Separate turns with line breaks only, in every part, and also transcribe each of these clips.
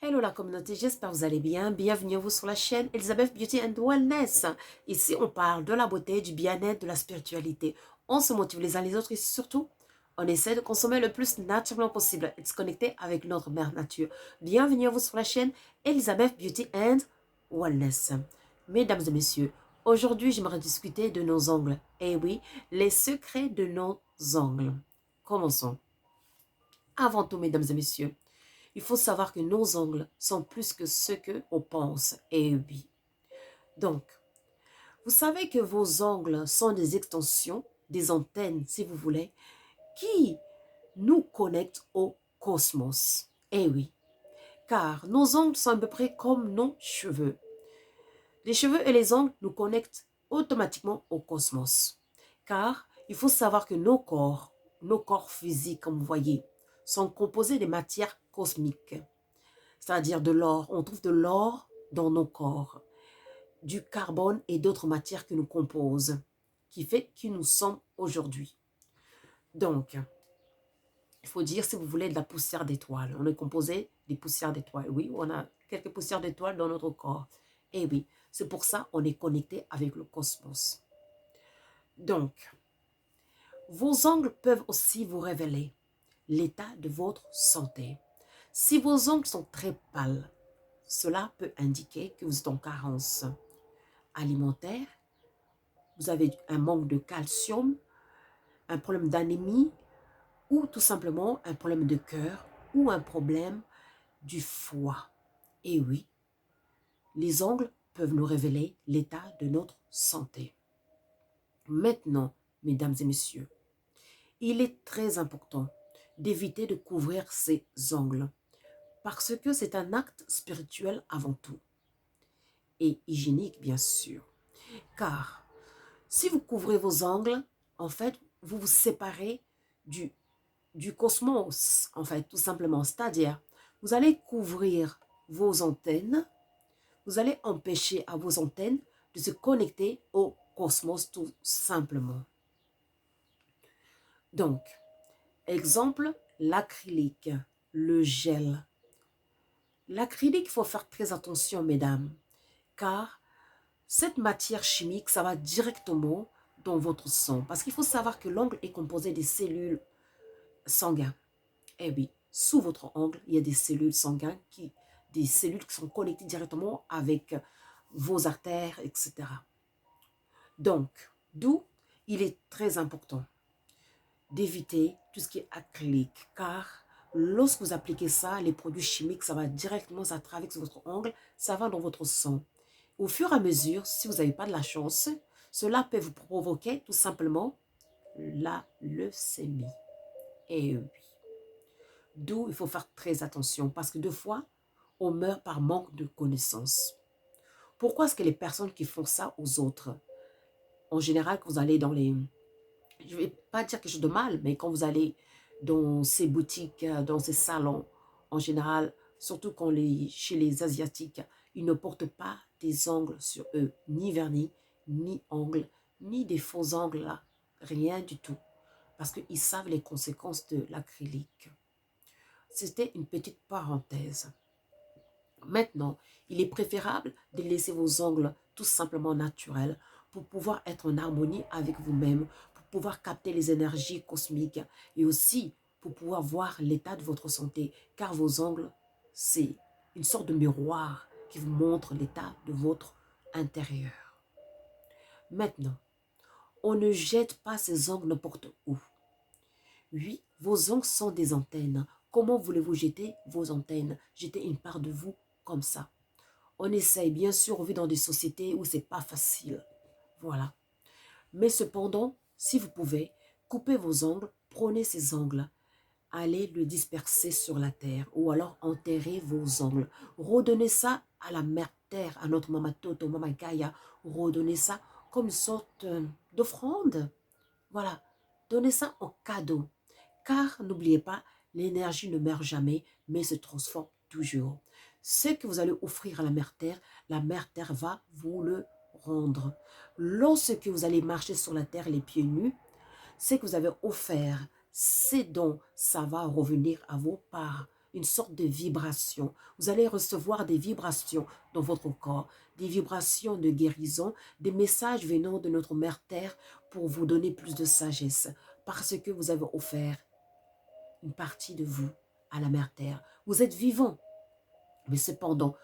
Hello la communauté, j'espère que vous allez bien. Bienvenue à vous sur la chaîne Elizabeth Beauty and Wellness. Ici, on parle de la beauté, du bien-être, de la spiritualité. On se motive les uns les autres et surtout, on essaie de consommer le plus naturellement possible et de se connecter avec notre mère nature. Bienvenue à vous sur la chaîne Elizabeth Beauty and Wellness. Mesdames et messieurs, aujourd'hui, j'aimerais discuter de nos ongles. Eh oui, les secrets de nos ongles. Commençons. Avant tout, mesdames et messieurs, il faut savoir que nos ongles sont plus que ce que on pense. Et oui. Donc, vous savez que vos ongles sont des extensions, des antennes, si vous voulez, qui nous connectent au cosmos. Et oui. Car nos ongles sont à peu près comme nos cheveux. Les cheveux et les ongles nous connectent automatiquement au cosmos. Car il faut savoir que nos corps physiques, comme vous voyez, sont composés de matières cosmiques. C'est-à-dire de l'or. On trouve de l'or dans nos corps, du carbone et d'autres matières qui nous composent, qui fait qui nous sommes aujourd'hui. Donc, il faut dire, si vous voulez, de la poussière d'étoiles. On est composé des poussières d'étoiles. Oui, on a quelques poussières d'étoiles dans notre corps. Et oui, c'est pour ça qu'on est connecté avec le cosmos. Donc, vos ongles peuvent aussi vous révéler l'état de votre santé. Si vos ongles sont très pâles, cela peut indiquer que vous êtes en carence alimentaire, vous avez un manque de calcium, un problème d'anémie ou tout simplement un problème de cœur ou un problème du foie. Et oui, les ongles peuvent nous révéler l'état de notre santé. Maintenant, mesdames et messieurs, il est très important d'éviter de couvrir ces ongles parce que c'est un acte spirituel avant tout et hygiénique bien sûr. Car si vous couvrez vos ongles, en fait, vous vous séparez du cosmos, en fait, tout simplement. C'est-à-dire, vous allez couvrir vos antennes, vous allez empêcher à vos antennes de se connecter au cosmos tout simplement. Donc, exemple, l'acrylique, le gel. L'acrylique, il faut faire très attention, mesdames, car cette matière chimique, ça va directement dans votre sang. Parce qu'il faut savoir que l'ongle est composé des cellules sanguines. Eh oui, sous votre ongle, il y a des cellules sanguines, des cellules qui sont connectées directement avec vos artères, etc. Donc, d'où il est très important d'éviter tout ce qui est acrylique, car lorsque vous appliquez ça, les produits chimiques, ça va directement, ça traverse votre ongle, ça va dans votre sang. Au fur et à mesure, si vous n'avez pas de la chance, cela peut vous provoquer tout simplement la leucémie. Et oui. D'où il faut faire très attention parce que deux fois, on meurt par manque de connaissances. Pourquoi est-ce que les personnes qui font ça aux autres, en général, quand vous allez dans les... Je ne vais pas dire quelque chose de mal, mais quand vous allez dans ces boutiques, dans ces salons, en général, surtout chez les Asiatiques, ils ne portent pas des ongles sur eux, ni vernis, ni ongles, ni des faux ongles là, rien du tout. Parce qu'ils savent les conséquences de l'acrylique. C'était une petite parenthèse. Maintenant, il est préférable de laisser vos ongles tout simplement naturels pour pouvoir être en harmonie avec vous-même, pour pouvoir capter les énergies cosmiques et aussi pour pouvoir voir l'état de votre santé. Car vos ongles, c'est une sorte de miroir qui vous montre l'état de votre intérieur. Maintenant, on ne jette pas ces ongles n'importe où. Oui, vos ongles sont des antennes. Comment voulez-vous jeter vos antennes? Jeter une part de vous comme ça. On essaye, bien sûr, on vit dans des sociétés où c'est pas facile. Voilà. Mais cependant, si vous pouvez, coupez vos ongles, prenez ces ongles, allez le disperser sur la terre ou alors enterrez vos ongles. Redonnez ça à la mère terre, à notre Mama Toto, Mama Gaia. Redonnez ça comme une sorte d'offrande. Voilà. Donnez ça en cadeau. Car n'oubliez pas, l'énergie ne meurt jamais, mais se transforme toujours. Ce que vous allez offrir à la mère Terre va vous le rendre. Lorsque vous allez marcher sur la terre les pieds nus, ce que vous avez offert, ces dons, ça va revenir à vous par une sorte de vibration. Vous allez recevoir des vibrations dans votre corps, des vibrations de guérison, des messages venant de notre Mère Terre pour vous donner plus de sagesse, parce que vous avez offert une partie de vous à la Mère Terre. Vous êtes vivant, mais cependant,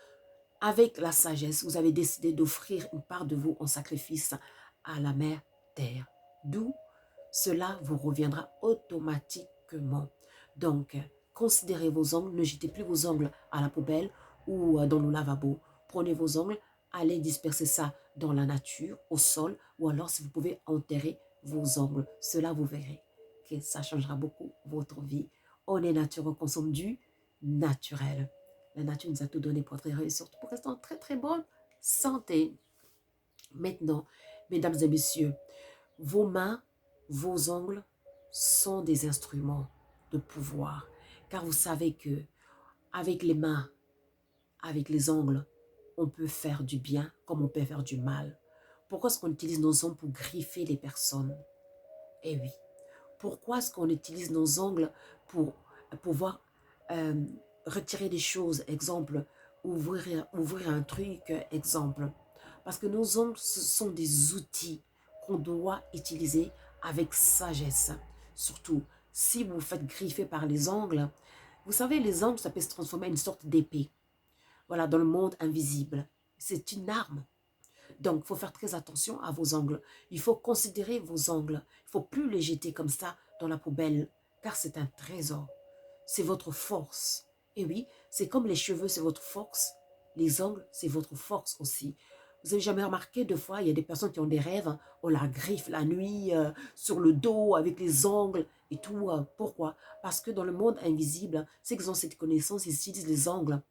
avec la sagesse, vous avez décidé d'offrir une part de vous en sacrifice à la Mère Terre. D'où cela vous reviendra automatiquement. Donc, considérez vos ongles, ne jetez plus vos ongles à la poubelle ou dans le lavabo. Prenez vos ongles, allez disperser ça dans la nature, au sol, ou alors si vous pouvez enterrer vos ongles. Cela vous verrez que ça changera beaucoup votre vie. On est nature, on consomme du naturel. La nature nous a tout donné pour être heureux et surtout pour rester en très très bonne santé. Maintenant, mesdames et messieurs, vos mains, vos ongles sont des instruments de pouvoir. Car vous savez que avec les mains, avec les ongles, on peut faire du bien comme on peut faire du mal. Pourquoi est-ce qu'on utilise nos ongles pour griffer les personnes? Eh oui. Pourquoi est-ce qu'on utilise nos ongles pour pouvoir retirer des choses, exemple, ouvrir un truc, exemple. Parce que nos ongles, ce sont des outils qu'on doit utiliser avec sagesse. Surtout, si vous vous faites griffer par les ongles, vous savez, les ongles, ça peut se transformer en une sorte d'épée. Voilà, dans le monde invisible. C'est une arme. Donc, il faut faire très attention à vos ongles. Il faut considérer vos ongles. Il ne faut plus les jeter comme ça dans la poubelle, car c'est un trésor. C'est votre force. Et oui, c'est comme les cheveux, c'est votre force. Les ongles, c'est votre force aussi. Vous avez jamais remarqué, deux fois, il y a des personnes qui ont des rêves, on la griffe la nuit, sur le dos, avec les ongles et tout. Pourquoi? Parce que dans le monde invisible, ceux qui ont cette connaissance, ils utilisent les ongles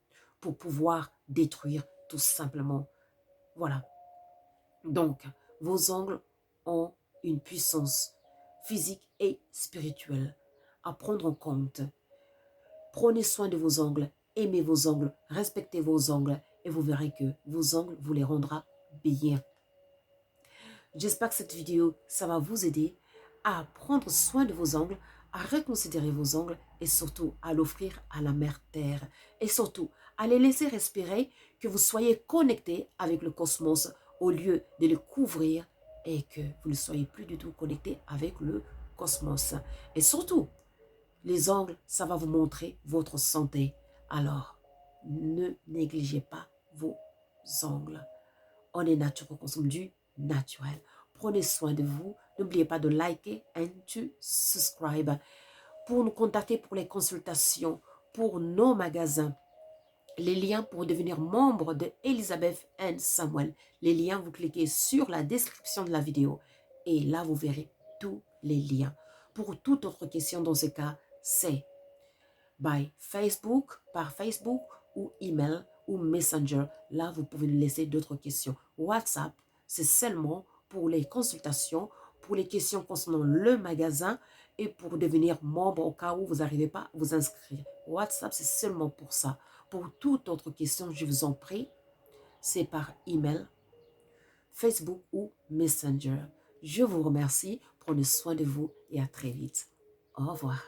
pour pouvoir détruire tout simplement. Voilà. Donc, vos ongles ont une puissance physique et spirituelle à prendre en compte. Prenez soin de vos ongles, aimez vos ongles, respectez vos ongles et vous verrez que vos ongles vous les rendra bien. J'espère que cette vidéo, ça va vous aider à prendre soin de vos ongles, à reconsidérer vos ongles et surtout à l'offrir à la Mère Terre. Et surtout, à les laisser respirer, que vous soyez connecté avec le cosmos au lieu de le couvrir et que vous ne soyez plus du tout connecté avec le cosmos. Et surtout, les ongles, ça va vous montrer votre santé. Alors, ne négligez pas vos ongles. On est nature, on consomme du naturel. Prenez soin de vous. N'oubliez pas de liker and to subscribe. Pour nous contacter pour les consultations, pour nos magasins, les liens pour devenir membre de Elizabeth and Samuel. Les liens, vous cliquez sur la description de la vidéo et là, vous verrez tous les liens. Pour toute autre question dans ce cas, c'est by Facebook, par Facebook ou email ou Messenger. Là, vous pouvez nous laisser d'autres questions. WhatsApp, c'est seulement pour les consultations, pour les questions concernant le magasin et pour devenir membre au cas où vous n'arrivez pas à vous inscrire. WhatsApp, c'est seulement pour ça. Pour toute autre question, je vous en prie, c'est par email, Facebook ou Messenger. Je vous remercie. Prenez soin de vous et à très vite. Au revoir.